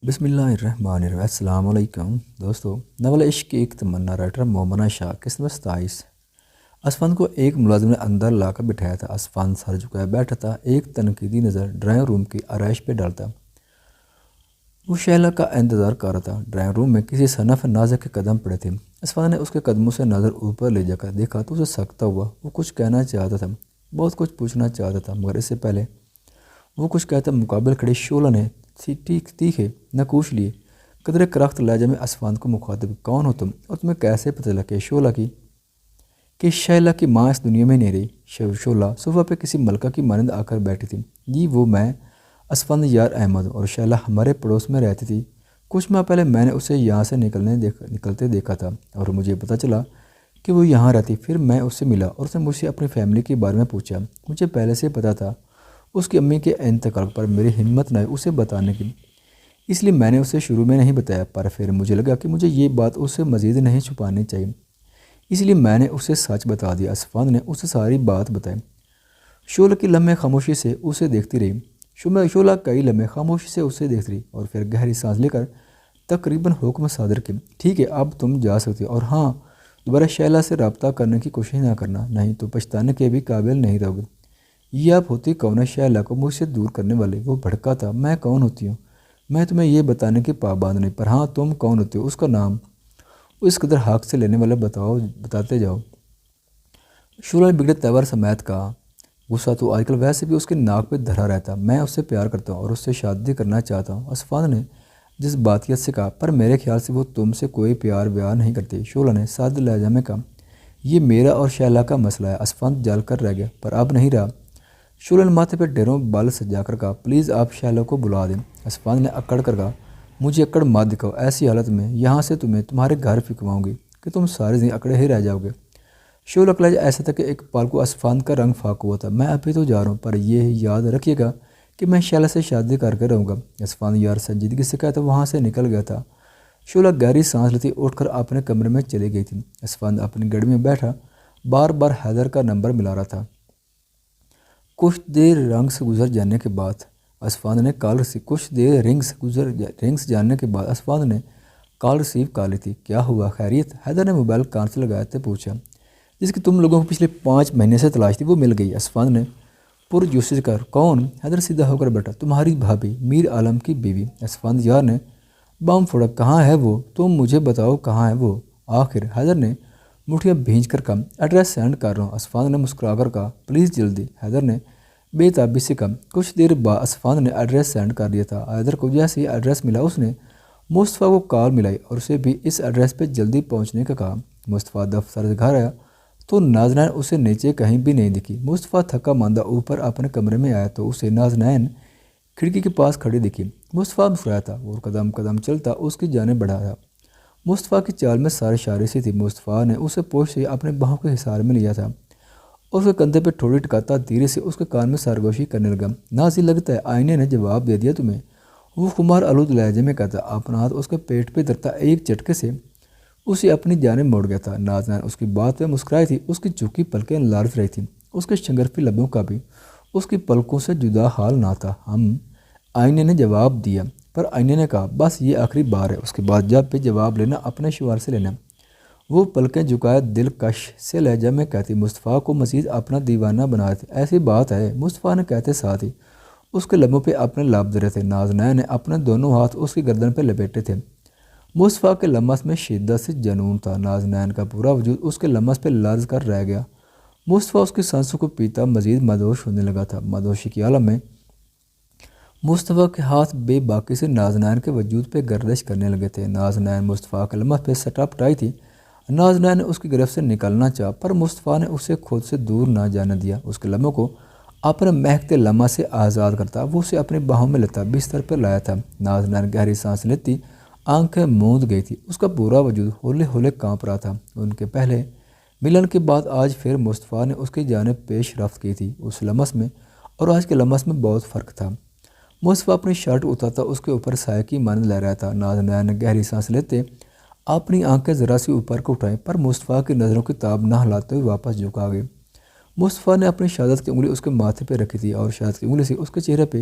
بسم اللہ الرحمن الرحیم۔ السلام علیکم دوستو، ناول عشق کی ایک تمنا رائٹر مومنہ شاہ قسم 27۔ اسفند کو ایک ملازم نے اندر لا کر بٹھایا تھا۔ اسفند سر جھکائے بیٹھا تھا، ایک تنقیدی نظر ڈرائنگ روم کی آرائش پہ ڈالتا۔ وہ شہلا کا انتظار کر رہا تھا۔ ڈرائنگ روم میں کسی صنف نازک کے قدم پڑے تھے۔ اسفند نے اس کے قدموں سے نظر اوپر لے جا کر دیکھا تو اسے سکتا ہوا۔ وہ کچھ کہنا چاہتا تھا، بہت کچھ پوچھنا چاہتا تھا، مگر اس سے پہلے وہ کچھ کہتا مقابل کھڑی شعلہ نے تیکھے نقوش لیے قدرے کرخت لہجے میں اسفند کو مخاطب، کون ہو تم اور تمہیں کیسے پتہ لگا شعلہ کی کہ شہلا کی ماں اس دنیا میں نہیں رہی؟ شعلہ صوفہ پہ کسی ملکہ کی مانند آ کر بیٹھی تھی۔ جی وہ میں اسفند یار احمد ہوں، اور شہلا ہمارے پڑوس میں رہتی تھی۔ کچھ ماہ پہلے میں نے اسے یہاں سے نکلتے دیکھا تھا اور مجھے پتہ چلا کہ وہ یہاں رہتی۔ پھر میں اس سے ملا اور اس نے مجھ سے اپنی فیملی کے بارے میں پوچھا۔ مجھے پہلے سے پتہ تھا اس کی امی کے انتقال پر میری ہمت نہ ہوئی اسے بتانے کی، اس لیے میں نے اسے شروع میں نہیں بتایا، پر پھر مجھے لگا کہ مجھے یہ بات اس سے مزید نہیں چھپانی چاہیے، اس لیے میں نے اسے سچ بتا دیا۔ اسفند نے اسے ساری بات بتائی۔ شعلہ کی لمحے خاموشی سے اسے دیکھتی رہی۔ شعلہ کئی لمحے خاموشی سے اسے دیکھتی رہی اور پھر گہری سانس لے کر تقریباً حکم صادر کی، ٹھیک ہے اب تم جا سکتی ہو، اور ہاں دوبارہ شہلا سے رابطہ کرنے کی کوشش نہ کرنا، نہیں تو پچھتانے کے بھی قابل نہیں رہو گے۔ یہ آپ ہوتی کون ہے شہلا کو مجھ سے دور کرنے والے؟ وہ بھڑکا تھا۔ میں کون ہوتی ہوں؟ میں تمہیں یہ بتانے کی پابند نہیں، پر ہاں تم کون ہوتی ہو اس کا نام اس قدر حق سے لینے والا بتاتے جاؤ۔ شعلہ نے بگڑے تیور سمیت کہا، غصہ تو آج کل ویسے بھی اس کے ناک پہ دھرا رہتا، میں اس سے پیار کرتا ہوں اور اس سے شادی کرنا چاہتا ہوں۔ اسفند نے جس باتیت سے کہا، پر میرے خیال سے وہ تم سے کوئی پیار ویار نہیں کرتی۔ شعلہ نے سادہ لہجہ میں کہا، یہ میرا اور شہلا کا مسئلہ ہے۔ اسفند جل کر رہ گیا، پر اب نہیں رہا۔ شعلہ نے ماتھے پہ ڈھیروں بال سجا کر کہا، پلیز آپ شہلا کو بلا دیں۔ اسفند نے اکڑ کر کہا، مجھے اکڑ مت دکھاؤ، ایسی حالت میں یہاں سے تمہارے گھر پھینکواؤں گی کہ تم سارے دن اکڑے ہی رہ جاؤ گے۔ شعلہ کا لہجہ ایسا تھا کہ ایک پال کو اسفند کا رنگ فاق ہوا تھا۔ میں ابھی تو جا رہا ہوں، پر یہ یاد رکھیے گا کہ میں شہلا سے شادی کر کے رہوں گا۔ اسفند یار سنجیدگی سے کہتا وہاں سے نکل گیا تھا۔ شعلہ گہری سانس لیتی اٹھ کر اپنے کمرے میں چلی گئی تھی۔ اسفند اپنی گاڑی میں بیٹھا بار بار حیدر کا نمبر ملا رہا تھا۔ کچھ دیر رنگس گزر جانے کے بعد اسفند نے کال ریسیو کر لی تھی۔ کیا ہوا، خیریت؟ حیدر نے موبائل کان سے لگاتے پوچھا۔ جس کی تم لوگوں کو پچھلے 5 مہینے سے تلاش تھی وہ مل گئی، اسفند نے پرجوش کر۔ کون؟ حیدر سیدھا ہو کر بیٹھا، تمہاری بھابھی میر عالم کی بیوی۔ اسفند یار نے بام پھوڑا، کہاں ہے وہ؟ تم مجھے بتاؤ کہاں ہے وہ آخر؟ حیدر نے مٹھیاں بھینج کر کہا، ایڈریس سینڈ کر رہا ہوں۔ اسفند نے مسکرا کر کہا، پلیز جلدی۔ حیدر نے بے تابی سے کہا۔ کچھ دیر بعد اسفند نے ایڈریس سینڈ کر دیا تھا۔ حیدر کو جیسے ہی ایڈریس ملا اس نے مصطفیٰ کو کال ملائی اور اسے بھی اس ایڈریس پہ جلدی پہنچنے کا کہا۔ مصطفیٰ دفتر سے گھر آیا تو نازنین اسے نیچے کہیں بھی نہیں دکھی۔ مصطفیٰ تھکا ماندہ اوپر اپنے کمرے میں آیا تو اسے نازنین کھڑکی کے پاس کھڑی دکھی۔ مصطفیٰ مسکرایا تھا، وہ قدم قدم چلتا اس کی جانب بڑھا تھا۔ مصطفیٰ کی چال میں سارے اشارے سی تھی۔ مصطفیٰ نے اسے پوچھ سے اپنے باہوں کے حصار میں لیا تھا، اس کے کندھے پہ ٹھوڑی ٹکاتا دھیرے سے اس کے کان میں سرگوشی کرنے لگا۔ نازی لگتا ہے آئینے نے جواب دے دیا تمہیں، وہ خمار آلود لہجے میں کہتا، اپنا ہاتھ اس کے پیٹ پہ دھرتا ایک جھٹکے سے اسے اپنی جانب موڑ گیا تھا۔ نازنین اس کی بات پہ مسکرائی تھی، اس کی جھکی پلکیں لرز رہی تھیں، اس کے شنگرفی لبوں کا بھی اس کی پلکوں سے جدا حال نہ تھا۔ آئینے نے جواب دیا، پر آئینے نے کہا، بس یہ آخری بار ہے، اس کے بعد جب بھی جواب لینا اپنے شوہر سے لینا۔ وہ پلکیں جھکائے دلکش سے لہجہ میں کہتی، مصطفیٰ کو مزید اپنا دیوانہ بنا تھے۔ ایسی بات ہے، مصطفیٰ نے کہتے ساتھ ہی اس کے لبوں پہ اپنے لب دھرے تھے۔ نازنین نے اپنے دونوں ہاتھ اس کی گردن پہ لپیٹے تھے۔ مصطفیٰ کے لمس میں شدت سے جنون تھا۔ نازنین کا پورا وجود اس کے لمس پہ لرز کر رہ گیا۔ مصطفیٰ اس کی سانسوں کو پیتا مزید مدہوش ہونے لگا تھا۔ مدہوشی کی عالم میں مصطفیٰ کے ہاتھ بے باکی سے نازنین کے وجود پہ گردش کرنے لگے تھے۔ نازنین مصطفیٰ کے لمس پہ سٹا پٹائی تھی۔ نازنین نے اس کی گرفت سے نکلنا چاہا، پر مصطفیٰ نے اسے خود سے دور نہ جانے دیا۔ اس کے لبوں کو اپنے مہکتے لمح سے آزاد کرتا وہ اسے اپنی باہوں میں لیتا بستر پر لایا تھا۔ نازنین گہری سانس لیتی آنکھیں موند گئی تھی، اس کا پورا وجود ہولے ہولے کانپ رہا تھا۔ ان کے پہلے ملن کے بعد آج پھر مصطفیٰ نے اس کی جانب پیش رفت کی تھی۔ اس لمس میں اور آج کے لمس میں بہت فرق تھا۔ مصطفیٰ اپنی شرٹ اتارتا اس کے اوپر سائے کی مانند لہ رہا تھا۔ نازنین نے گہری سانس لیتے اپنی آنکھیں ذرا سی اوپر کو اٹھائیں، پر مصطفیٰ کی نظروں کی تاب نہ ہلاتے ہوئے واپس جھکا گئی۔ مصطفیٰ نے اپنی شہادت کی انگلی اس کے ماتھے پہ رکھی تھی اور شہادت کی انگلی سے اس کے چہرے پہ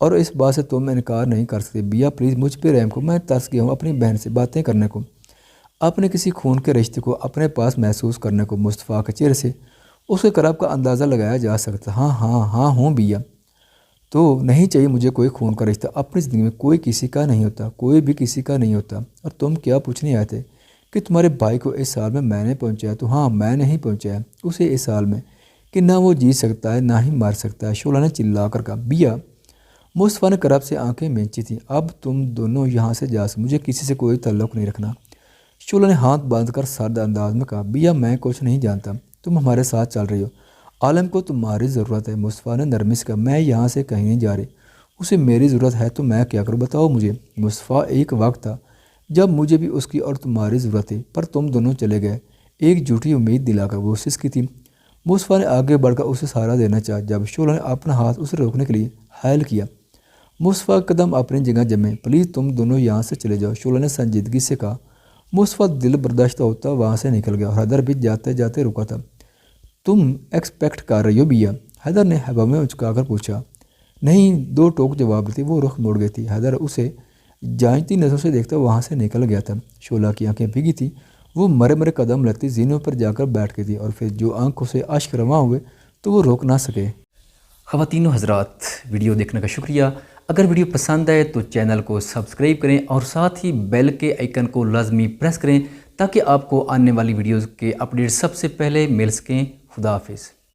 اور اس بات سے تم انکار نہیں کر سکتے۔ بیا پلیز مجھ پہ رحم کو، میں ترس گیا ہوں اپنی بہن سے باتیں کرنے کو، اپنے کسی خون کے رشتے کو اپنے پاس محسوس کرنے کو۔ مصطفیٰ کے چہرے سے اس کے کرب کا اندازہ لگایا جا سکتا۔ ہاں ہاں ہاں ہوں بیا، تو نہیں چاہیے مجھے کوئی خون کا رشتہ۔ اپنی زندگی میں کوئی کسی کا نہیں ہوتا، کوئی بھی کسی کا نہیں ہوتا۔ اور تم کیا پوچھنے آئے تھے کہ تمہارے بھائی کو اس سال میں نے پہنچایا؟ تو ہاں میں نے ہی پہنچایا اسے اس سال میں، کہ نہ وہ جی سکتا ہے نہ ہی مر سکتا ہے۔ شعلہ نے چلا کر کہا۔ بیا، مصطفیٰ نے کرب سے آنکھیں مینچی تھیں۔ اب تم دونوں یہاں سے جا سکتے، مجھے کسی سے کوئی تعلق نہیں رکھنا۔ شعلہ نے ہاتھ باندھ کر سرد انداز میں کہا۔ بیا میں کچھ نہیں جانتا، تم ہمارے ساتھ چل رہی ہو، عالم کو تمہاری ضرورت ہے۔ مصطفیٰ نے نرمی سے کہا۔ میں یہاں سے کہیں نہیں جا رہی، اسے میری ضرورت ہے تو میں کیا کروں بتاؤ مجھے۔ مصطفیٰ، ایک وقت تھا جب مجھے بھی اس کی اور تمہاری ضرورت تھی، پر تم دونوں چلے گئے ایک جھوٹی امید دلا کر، وہ سسکی تھی۔ مصطفیٰ نے آگے بڑھ کر اسے سہارا دینا چاہا جب شعلہ نے اپنا ہاتھ اسے روکنے کے لیے حائل کیا۔ مصطفیٰ کے قدم اپنی جگہ جمے۔ پلیز تم دونوں یہاں سے چلے جاؤ، شعلہ نے سنجیدگی سے کہا۔ مصطفیٰ دل برداشتہ ہوتا وہاں سے نکل گیا اور حیدر بھی جاتے جاتے رکا تھا۔ تم ایکسپیکٹ کر رہی ہو بیا؟ حیدر نے ہوا میں اچکا کر پوچھا۔ نہیں، دو ٹوک جواب دیتی وہ رخ موڑ گئی تھی۔ حیدر اسے جانچتی نظروں سے دیکھتا وہاں سے نکل گیا تھا۔ شعلہ کی آنکھیں بھیگی تھیں، وہ مرے مرے قدم لیتی زینوں پر جا کر بیٹھ گئی تھی، اور پھر جو آنکھوں سے اشک رواں ہوئے تو وہ روک نہ سکے۔ خواتین و حضرات، ویڈیو دیکھنے کا شکریہ۔ اگر ویڈیو پسند آئے تو چینل کو سبسکرائب کریں اور ساتھ ہی بیل کے آئیکن کو لازمی پریس کریں تاکہ آپ کو آنے والی ویڈیوز کے اپڈیٹ سب سے پہلے مل سکیں۔ خدا حافظ۔